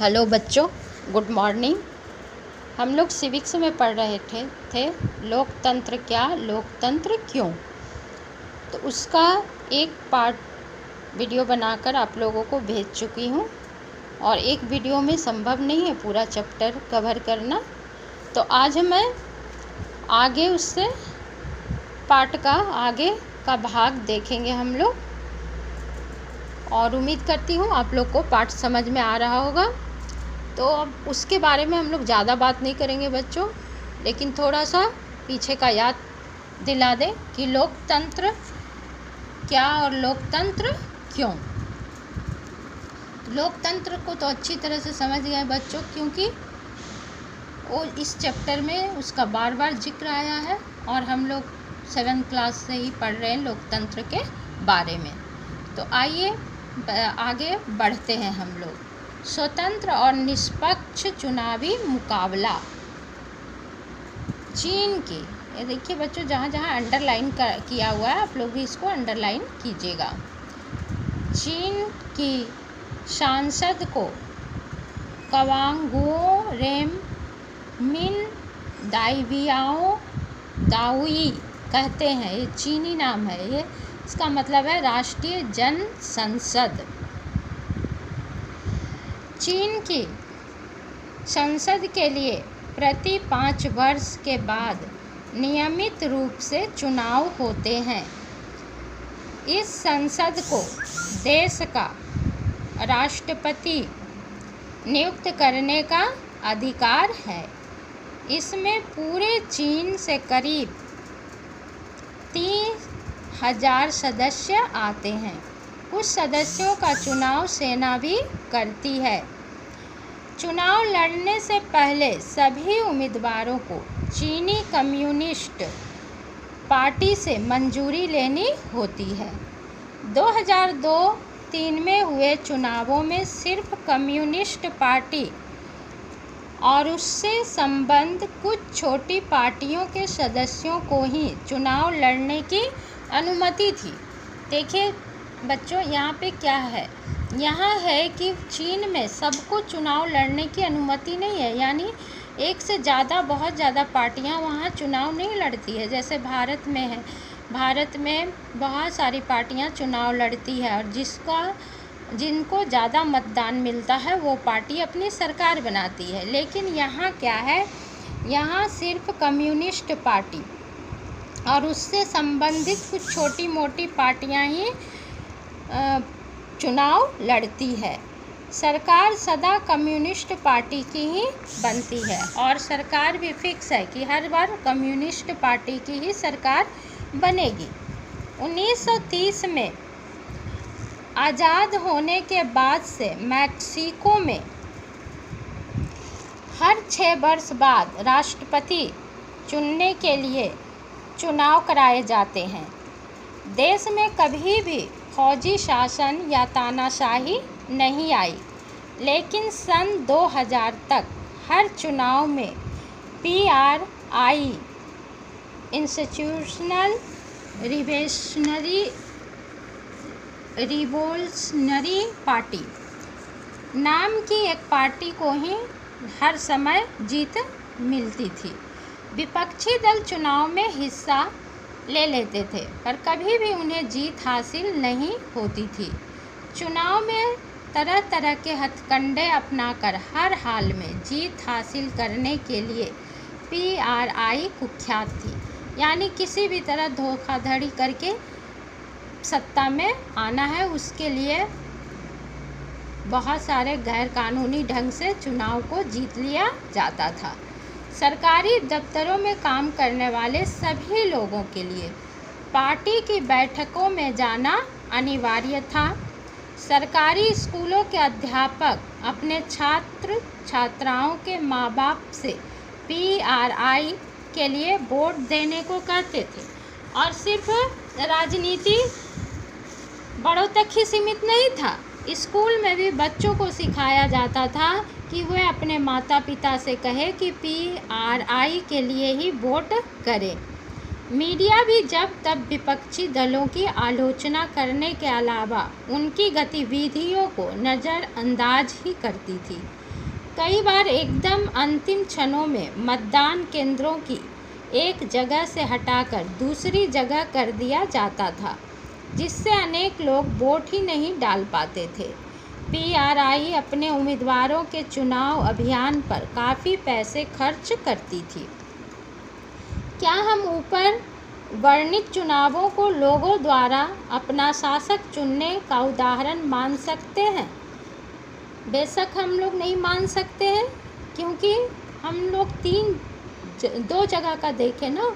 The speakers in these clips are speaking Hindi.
हेलो बच्चों, गुड मॉर्निंग। हम लोग सिविक्स में पढ़ रहे थे लोकतंत्र क्या, लोकतंत्र क्यों। तो उसका एक पार्ट वीडियो बनाकर आप लोगों को भेज चुकी हूँ और एक वीडियो में संभव नहीं है पूरा चैप्टर कवर करना। तो आज मैं आगे उससे पार्ट का आगे का भाग देखेंगे हम लोग, और उम्मीद करती हूँ आप लोग को पाठ समझ में आ रहा होगा। तो अब उसके बारे में हम लोग ज़्यादा बात नहीं करेंगे बच्चों, लेकिन थोड़ा सा पीछे का याद दिला दें कि लोकतंत्र क्या और लोकतंत्र क्यों। लोकतंत्र को तो अच्छी तरह से समझ गए बच्चों, क्योंकि वो इस चैप्टर में उसका बार बार जिक्र आया है और हम लोग 7th क्लास से ही पढ़ रहे हैं लोकतंत्र के बारे में। तो आइए आगे बढ़ते हैं हम लोग। स्वतंत्र और निष्पक्ष चुनावी मुकाबला। चीन की, ये देखिए बच्चों, जहाँ जहाँ अंडरलाइन किया हुआ है आप लोग भी इसको अंडरलाइन कीजिएगा। चीन की सांसद को कवांगुओ रेम मिन दाइबियाओ दाओई कहते हैं। ये चीनी नाम है, ये इसका मतलब है राष्ट्रीय जन संसद। चीन की संसद के लिए प्रति 5 वर्ष के बाद नियमित रूप से चुनाव होते हैं। इस संसद को देश का राष्ट्रपति नियुक्त करने का अधिकार है। इसमें पूरे चीन से करीब 30,000 सदस्य आते हैं। कुछ सदस्यों का चुनाव सेना भी करती है। चुनाव लड़ने से पहले सभी उम्मीदवारों को चीनी कम्युनिस्ट पार्टी से मंजूरी लेनी होती है। 2002-3 में हुए चुनावों में सिर्फ कम्युनिस्ट पार्टी और उससे संबद्ध कुछ छोटी पार्टियों के सदस्यों को ही चुनाव लड़ने की अनुमति थी। देखिए बच्चों, यहाँ पे क्या है, यहाँ है कि चीन में सबको चुनाव लड़ने की अनुमति नहीं है। यानी एक से ज़्यादा, बहुत ज़्यादा पार्टियाँ वहाँ चुनाव नहीं लड़ती है, जैसे भारत में है। भारत में बहुत सारी पार्टियाँ चुनाव लड़ती है और जिनको ज़्यादा मतदान मिलता है वो पार्टी अपनी सरकार बनाती है। लेकिन यहाँ क्या है, यहाँ सिर्फ कम्युनिस्ट पार्टी और उससे संबंधित कुछ छोटी मोटी पार्टियाँ ही चुनाव लड़ती है। सरकार सदा कम्युनिस्ट पार्टी की ही बनती है और सरकार भी फिक्स है कि हर बार कम्युनिस्ट पार्टी की ही सरकार बनेगी। 1930 में आज़ाद होने के बाद से मैक्सिको में हर 6 वर्ष बाद राष्ट्रपति चुनने के लिए चुनाव कराए जाते हैं। देश में कभी भी फौजी शासन या तानाशाही नहीं आई, लेकिन सन 2000 तक हर चुनाव में PRI इंस्टीट्यूशनल रिवोल्यूशनरी पार्टी नाम की एक पार्टी को ही हर समय जीत मिलती थी। विपक्षी दल चुनाव में हिस्सा ले लेते थे पर कभी भी उन्हें जीत हासिल नहीं होती थी। चुनाव में तरह तरह के हथकंडे अपनाकर हर हाल में जीत हासिल करने के लिए PRI कुख्यात थी। यानी किसी भी तरह धोखाधड़ी करके सत्ता में आना है, उसके लिए बहुत सारे गैर कानूनी ढंग से चुनाव को जीत लिया जाता था। सरकारी दफ्तरों में काम करने वाले सभी लोगों के लिए पार्टी की बैठकों में जाना अनिवार्य था। सरकारी स्कूलों के अध्यापक अपने छात्र छात्राओं के माँ बाप से PRI के लिए वोट देने को कहते थे और सिर्फ राजनीति बड़ों तक ही सीमित नहीं था। स्कूल में भी बच्चों को सिखाया जाता था कि वह अपने माता पिता से कहे कि PRI के लिए ही वोट करें। मीडिया भी जब तब विपक्षी दलों की आलोचना करने के अलावा उनकी गतिविधियों को नज़रअंदाज ही करती थी। कई बार एकदम अंतिम क्षणों में मतदान केंद्रों की एक जगह से हटाकर दूसरी जगह कर दिया जाता था, जिससे अनेक लोग वोट ही नहीं डाल पाते थे। PRI अपने उम्मीदवारों के चुनाव अभियान पर काफ़ी पैसे खर्च करती थी। क्या हम ऊपर वर्णित चुनावों को लोगों द्वारा अपना शासक चुनने का उदाहरण मान सकते हैं? बेशक हम लोग नहीं मान सकते हैं, क्योंकि हम लोग दो जगह का देखें ना,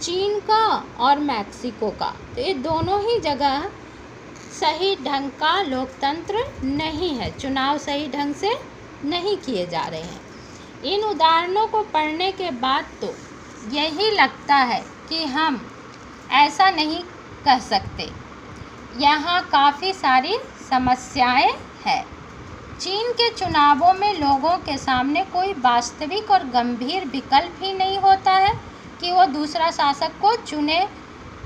चीन का और मैक्सिको का, तो ये दोनों ही जगह सही ढंग का लोकतंत्र नहीं है, चुनाव सही ढंग से नहीं किए जा रहे हैं। इन उदाहरणों को पढ़ने के बाद तो यही लगता है कि हम ऐसा नहीं कह सकते। यहाँ काफ़ी सारी समस्याएं हैं। चीन के चुनावों में लोगों के सामने कोई वास्तविक और गंभीर विकल्प ही नहीं होता है कि वो दूसरा शासक को चुने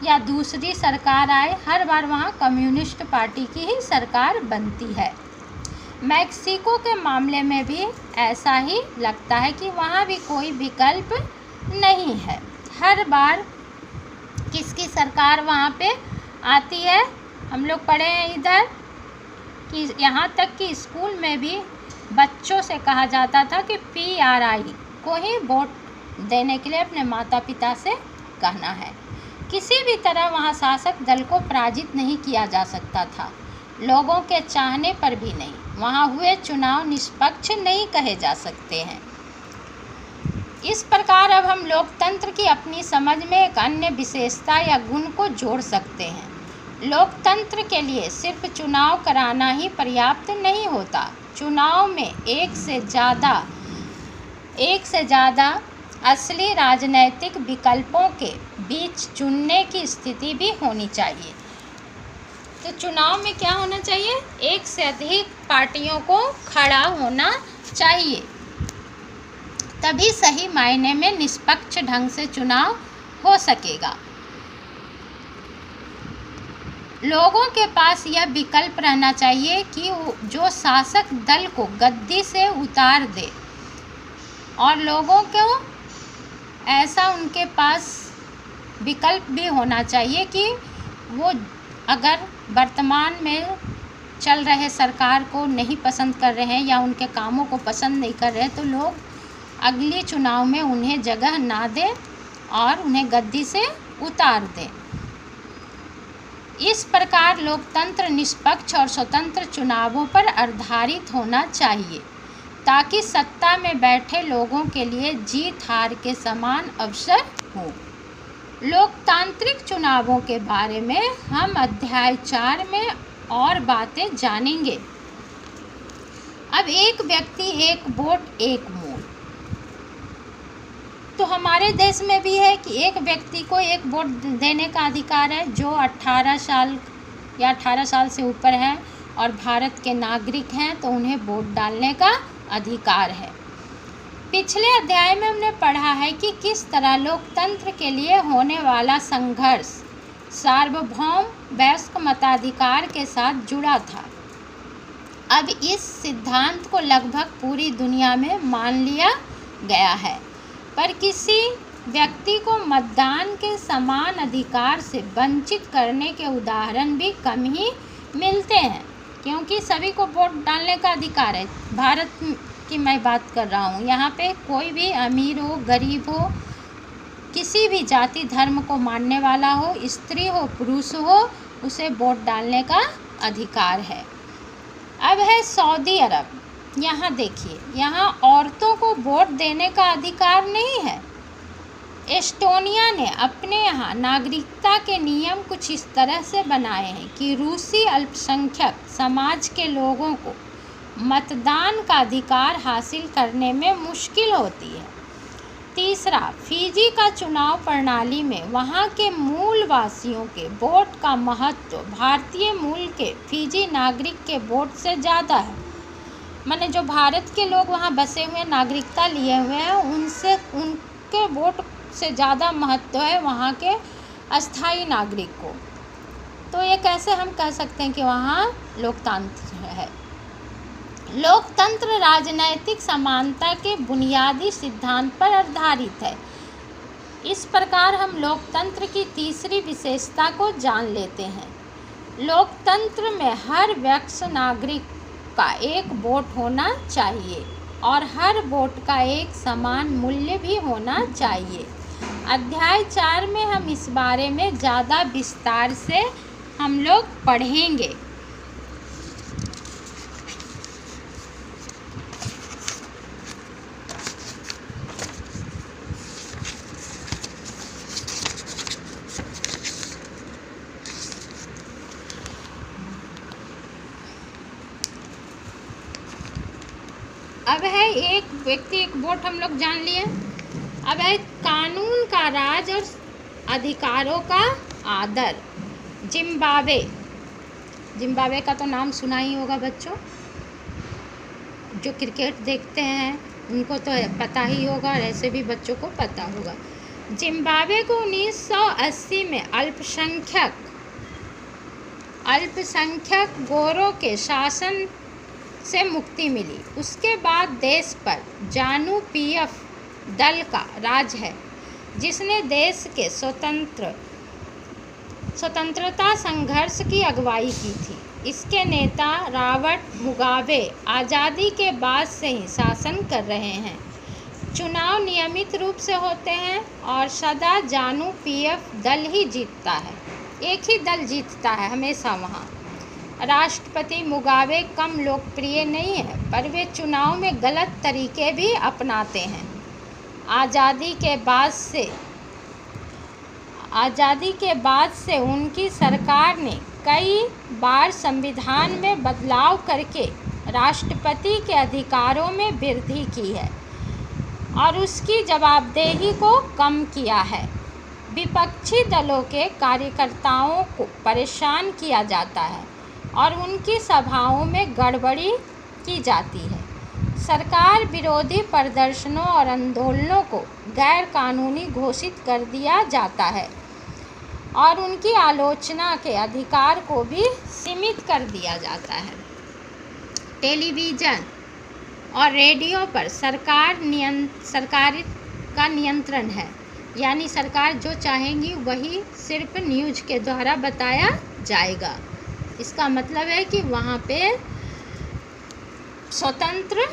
या दूसरी सरकार आए। हर बार वहाँ कम्युनिस्ट पार्टी की ही सरकार बनती है। मैक्सिको के मामले में भी ऐसा ही लगता है कि वहाँ भी कोई विकल्प नहीं है। हर बार किसकी सरकार वहाँ पे आती है? हम लोग पढ़े हैं इधर कि यहाँ तक कि स्कूल में भी बच्चों से कहा जाता था कि PRI को ही वोट देने के लिए अपने माता पिता से कहना है। किसी भी तरह वहाँ शासक दल को पराजित नहीं किया जा सकता था, लोगों के चाहने पर भी नहीं। वहाँ हुए चुनाव निष्पक्ष नहीं कहे जा सकते हैं। इस प्रकार अब हम लोकतंत्र की अपनी समझ में एक अन्य विशेषता या गुण को जोड़ सकते हैं। लोकतंत्र के लिए सिर्फ चुनाव कराना ही पर्याप्त नहीं होता। चुनाव में एक से ज़्यादा असली राजनैतिक विकल्पों के बीच चुनने की स्थिति भी होनी चाहिए। तो चुनाव में क्या होना चाहिए? एक से अधिक पार्टियों को खड़ा होना चाहिए, तभी सही मायने में निष्पक्ष ढंग से चुनाव हो सकेगा। लोगों के पास यह विकल्प रहना चाहिए कि जो शासक दल को गद्दी से उतार दे, और लोगों को ऐसा उनके पास विकल्प भी होना चाहिए कि वो अगर वर्तमान में चल रहे सरकार को नहीं पसंद कर रहे हैं या उनके कामों को पसंद नहीं कर रहे हैं, तो लोग अगले चुनाव में उन्हें जगह ना दें और उन्हें गद्दी से उतार दें। इस प्रकार लोकतंत्र निष्पक्ष और स्वतंत्र चुनावों पर आधारित होना चाहिए, ताकि सत्ता में बैठे लोगों के लिए जीत हार के समान अवसर हो। लोकतांत्रिक चुनावों के बारे में हम अध्याय 4 में और बातें जानेंगे। अब एक व्यक्ति एक वोट एक मोड़, तो हमारे देश में भी है कि एक व्यक्ति को एक वोट देने का अधिकार है जो 18 साल या 18 साल से ऊपर हैं और भारत के नागरिक हैं, तो उन्हें वोट डालने का अधिकार है। पिछले अध्याय में हमने पढ़ा है कि किस तरह लोकतंत्र के लिए होने वाला संघर्ष सार्वभौम वयस्क मताधिकार के साथ जुड़ा था। अब इस सिद्धांत को लगभग पूरी दुनिया में मान लिया गया है, पर किसी व्यक्ति को मतदान के समान अधिकार से वंचित करने के उदाहरण भी कम ही मिलते हैं, क्योंकि सभी को वोट डालने का अधिकार है। भारत की मैं बात कर रहा हूँ, यहाँ पे कोई भी अमीर हो गरीब हो, किसी भी जाति धर्म को मानने वाला हो, स्त्री हो पुरुष हो, उसे वोट डालने का अधिकार है। अब है सऊदी अरब। यहाँ देखिए, यहाँ औरतों को वोट देने का अधिकार नहीं है। एस्टोनिया ने अपने यहाँ नागरिकता के नियम कुछ इस तरह से बनाए हैं कि रूसी अल्पसंख्यक समाज के लोगों को मतदान का अधिकार हासिल करने में मुश्किल होती है। तीसरा, फिजी का चुनाव प्रणाली में वहाँ के मूल वासियों के वोट का महत्व भारतीय मूल के फिजी नागरिक के वोट से ज़्यादा है। माने जो भारत के लोग वहाँ बसे हुए नागरिकता लिए हुए हैं, उनसे उनके वोट से ज़्यादा महत्व है वहाँ के अस्थायी नागरिक को। तो ये कैसे हम कह सकते हैं कि वहाँ लोकतंत्र है। लोकतंत्र राजनैतिक समानता के बुनियादी सिद्धांत पर आधारित है। इस प्रकार हम लोकतंत्र की तीसरी विशेषता को जान लेते हैं। लोकतंत्र में हर वयस्क नागरिक का एक वोट होना चाहिए और हर वोट का एक समान मूल्य भी होना चाहिए। अध्याय 4 में हम इस बारे में ज़्यादा विस्तार से हम लोग पढ़ेंगे। अब है एक व्यक्ति एक वोट हम लोग जान लिए। अब है कानून का राज और अधिकारों का आदर। जिम्बाब्वे का तो नाम सुना ही होगा बच्चों, जो क्रिकेट देखते हैं उनको तो पता ही होगा और ऐसे भी बच्चों को पता होगा। जिम्बाब्वे को 1980 में अल्पसंख्यक गोरों के शासन से मुक्ति मिली। उसके बाद देश पर जानू पीएफ दल का राज है, जिसने देश के स्वतंत्रता संघर्ष की अगुवाई की थी। इसके नेता रॉबर्ट मुगाबे आज़ादी के बाद से ही शासन कर रहे हैं। चुनाव नियमित रूप से होते हैं और सदा जानू पीएफ दल ही जीतता है। एक ही दल जीतता है हमेशा वहाँ। राष्ट्रपति मुगाबे कम लोकप्रिय नहीं है, पर वे चुनाव में गलत तरीके भी अपनाते हैं। आज़ादी के बाद से उनकी सरकार ने कई बार संविधान में बदलाव करके राष्ट्रपति के अधिकारों में वृद्धि की है और उसकी जवाबदेही को कम किया है। विपक्षी दलों के कार्यकर्ताओं को परेशान किया जाता है और उनकी सभाओं में गड़बड़ी की जाती है। सरकार विरोधी प्रदर्शनों और आंदोलनों को गैर कानूनी घोषित कर दिया जाता है और उनकी आलोचना के अधिकार को भी सीमित कर दिया जाता है। टेलीविज़न और रेडियो पर सरकार का नियंत्रण है, यानी सरकार जो चाहेगी वही सिर्फ न्यूज़ के द्वारा बताया जाएगा। इसका मतलब है कि वहाँ पे स्वतंत्र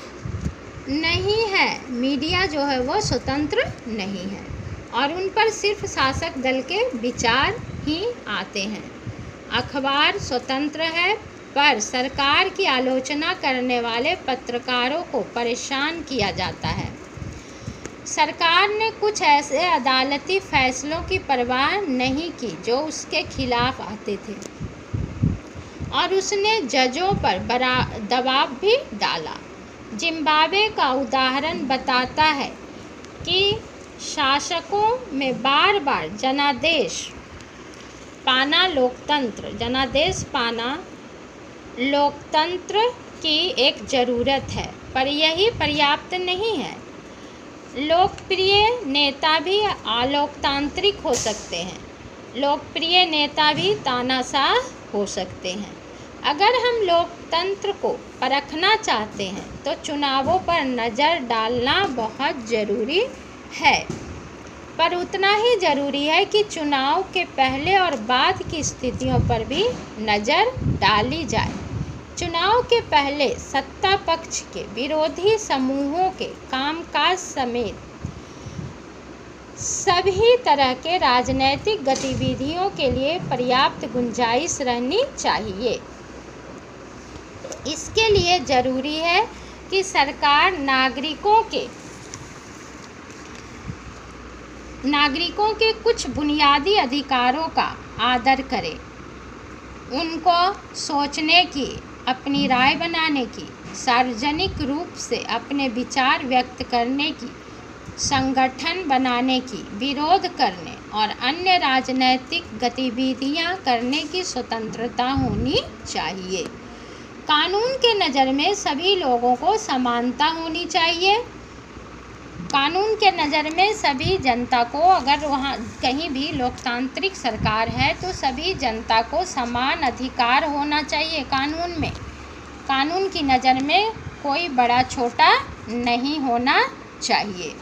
नहीं है, मीडिया जो है वो स्वतंत्र नहीं है और उन पर सिर्फ शासक दल के विचार ही आते हैं। अखबार स्वतंत्र है, पर सरकार की आलोचना करने वाले पत्रकारों को परेशान किया जाता है। सरकार ने कुछ ऐसे अदालती फैसलों की परवाह नहीं की जो उसके खिलाफ आते थे और उसने जजों पर दबाव भी डाला। जिम्बाब्वे का उदाहरण बताता है कि शासकों में बार बार जनादेश पाना लोकतंत्र की एक ज़रूरत है, पर यही पर्याप्त नहीं है। लोकप्रिय नेता भी अलोकतांत्रिक हो सकते हैं, लोकप्रिय नेता भी तानाशाह हो सकते हैं। अगर हम लोकतंत्र को परखना चाहते हैं तो चुनावों पर नज़र डालना बहुत ज़रूरी है, पर उतना ही ज़रूरी है कि चुनाव के पहले और बाद की स्थितियों पर भी नज़र डाली जाए। चुनाव के पहले सत्ता पक्ष के विरोधी समूहों के कामकाज समेत सभी तरह के राजनीतिक गतिविधियों के लिए पर्याप्त गुंजाइश रहनी चाहिए। इसके लिए ज़रूरी है कि सरकार नागरिकों के कुछ बुनियादी अधिकारों का आदर करे। उनको सोचने की, अपनी राय बनाने की, सार्वजनिक रूप से अपने विचार व्यक्त करने की, संगठन बनाने की, विरोध करने और अन्य राजनीतिक गतिविधियां करने की स्वतंत्रता होनी चाहिए। कानून के नज़र में सभी लोगों को समानता होनी चाहिए। कानून के नज़र में सभी जनता को, अगर वहाँ कहीं भी लोकतांत्रिक सरकार है तो सभी जनता को समान अधिकार होना चाहिए कानून में। कानून की नज़र में कोई बड़ा छोटा नहीं होना चाहिए।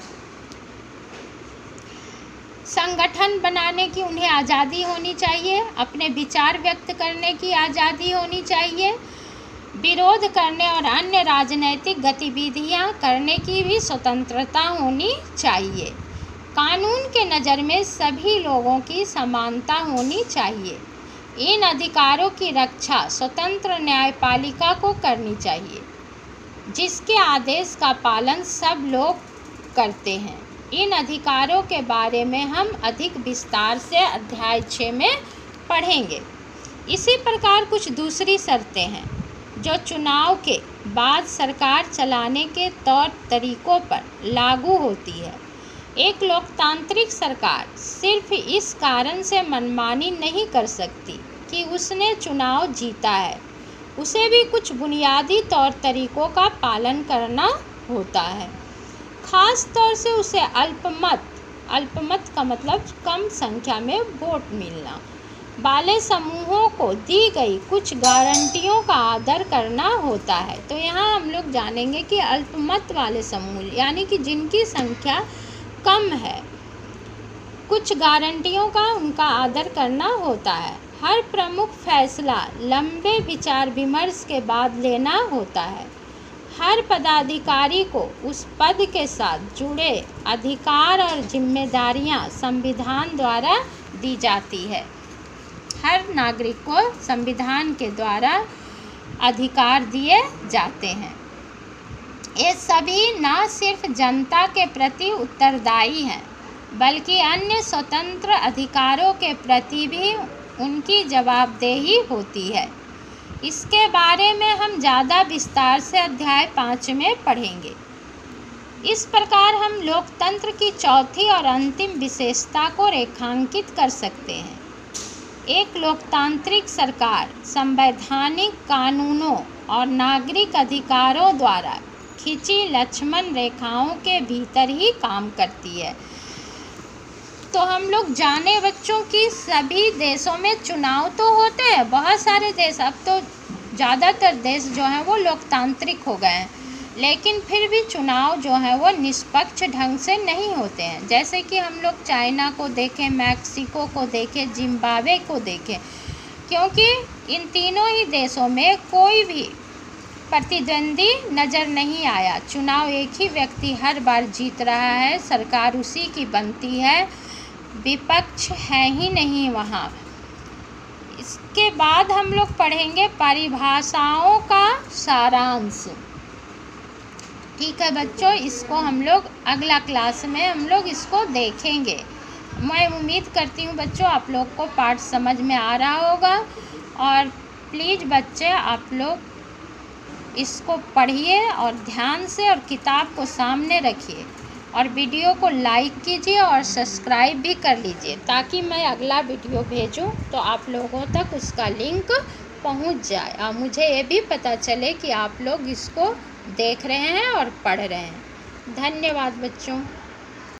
संगठन बनाने की उन्हें आज़ादी होनी चाहिए, अपने विचार व्यक्त करने की आज़ादी होनी चाहिए, विरोध करने और अन्य राजनैतिक गतिविधियां करने की भी स्वतंत्रता होनी चाहिए। कानून के नज़र में सभी लोगों की समानता होनी चाहिए। इन अधिकारों की रक्षा स्वतंत्र न्यायपालिका को करनी चाहिए, जिसके आदेश का पालन सब लोग करते हैं। इन अधिकारों के बारे में हम अधिक विस्तार से अध्याय 6 में पढ़ेंगे। इसी प्रकार कुछ दूसरी शर्तें हैं जो चुनाव के बाद सरकार चलाने के तौर तरीकों पर लागू होती है। एक लोकतांत्रिक सरकार सिर्फ इस कारण से मनमानी नहीं कर सकती कि उसने चुनाव जीता है, उसे भी कुछ बुनियादी तौर तरीकों का पालन करना होता है। खास तौर से उसे अल्पमत का मतलब कम संख्या में वोट मिलना वाले समूहों को दी गई कुछ गारंटियों का आदर करना होता है। तो यहाँ हम लोग जानेंगे कि अल्पमत वाले समूह यानी कि जिनकी संख्या कम है, कुछ गारंटियों का उनका आदर करना होता है। हर प्रमुख फैसला लंबे विचार विमर्श के बाद लेना होता है। हर पदाधिकारी को उस पद के साथ जुड़े अधिकार और जिम्मेदारियां संविधान द्वारा दी जाती है। हर नागरिक को संविधान के द्वारा अधिकार दिए जाते हैं। ये सभी न सिर्फ जनता के प्रति उत्तरदायी हैं, बल्कि अन्य स्वतंत्र अधिकारों के प्रति भी उनकी जवाबदेही होती है। इसके बारे में हम ज़्यादा विस्तार से अध्याय 5 में पढ़ेंगे। इस प्रकार हम लोकतंत्र की चौथी और अंतिम विशेषता को रेखांकित कर सकते हैं। एक लोकतांत्रिक सरकार संवैधानिक कानूनों और नागरिक अधिकारों द्वारा खींची लक्ष्मण रेखाओं के भीतर ही काम करती है। तो हम लोग जाने बच्चों की सभी देशों में चुनाव तो होते हैं, बहुत सारे देश, अब तो ज़्यादातर देश जो हैं वो लोकतांत्रिक हो गए हैं, लेकिन फिर भी चुनाव जो है वो निष्पक्ष ढंग से नहीं होते हैं। जैसे कि हम लोग चाइना को देखें, मैक्सिको को देखें, जिम्बाब्वे को देखें, क्योंकि इन तीनों ही देशों में कोई भी प्रतिद्वंदी नज़र नहीं आया। चुनाव एक ही व्यक्ति हर बार जीत रहा है, सरकार उसी की बनती है, विपक्ष है ही नहीं वहाँ। इसके बाद हम लोग पढ़ेंगे परिभाषाओं का सारांश। ठीक है बच्चों, इसको हम लोग अगला क्लास में हम लोग इसको देखेंगे। मैं उम्मीद करती हूँ बच्चों आप लोग को पाठ समझ में आ रहा होगा, और प्लीज़ बच्चे आप लोग इसको पढ़िए और ध्यान से, और किताब को सामने रखिए, और वीडियो को लाइक कीजिए और सब्सक्राइब भी कर लीजिए, ताकि मैं अगला वीडियो भेजूं तो आप लोगों तक उसका लिंक पहुंच जाए और मुझे ये भी पता चले कि आप लोग इसको देख रहे हैं और पढ़ रहे हैं। धन्यवाद बच्चों।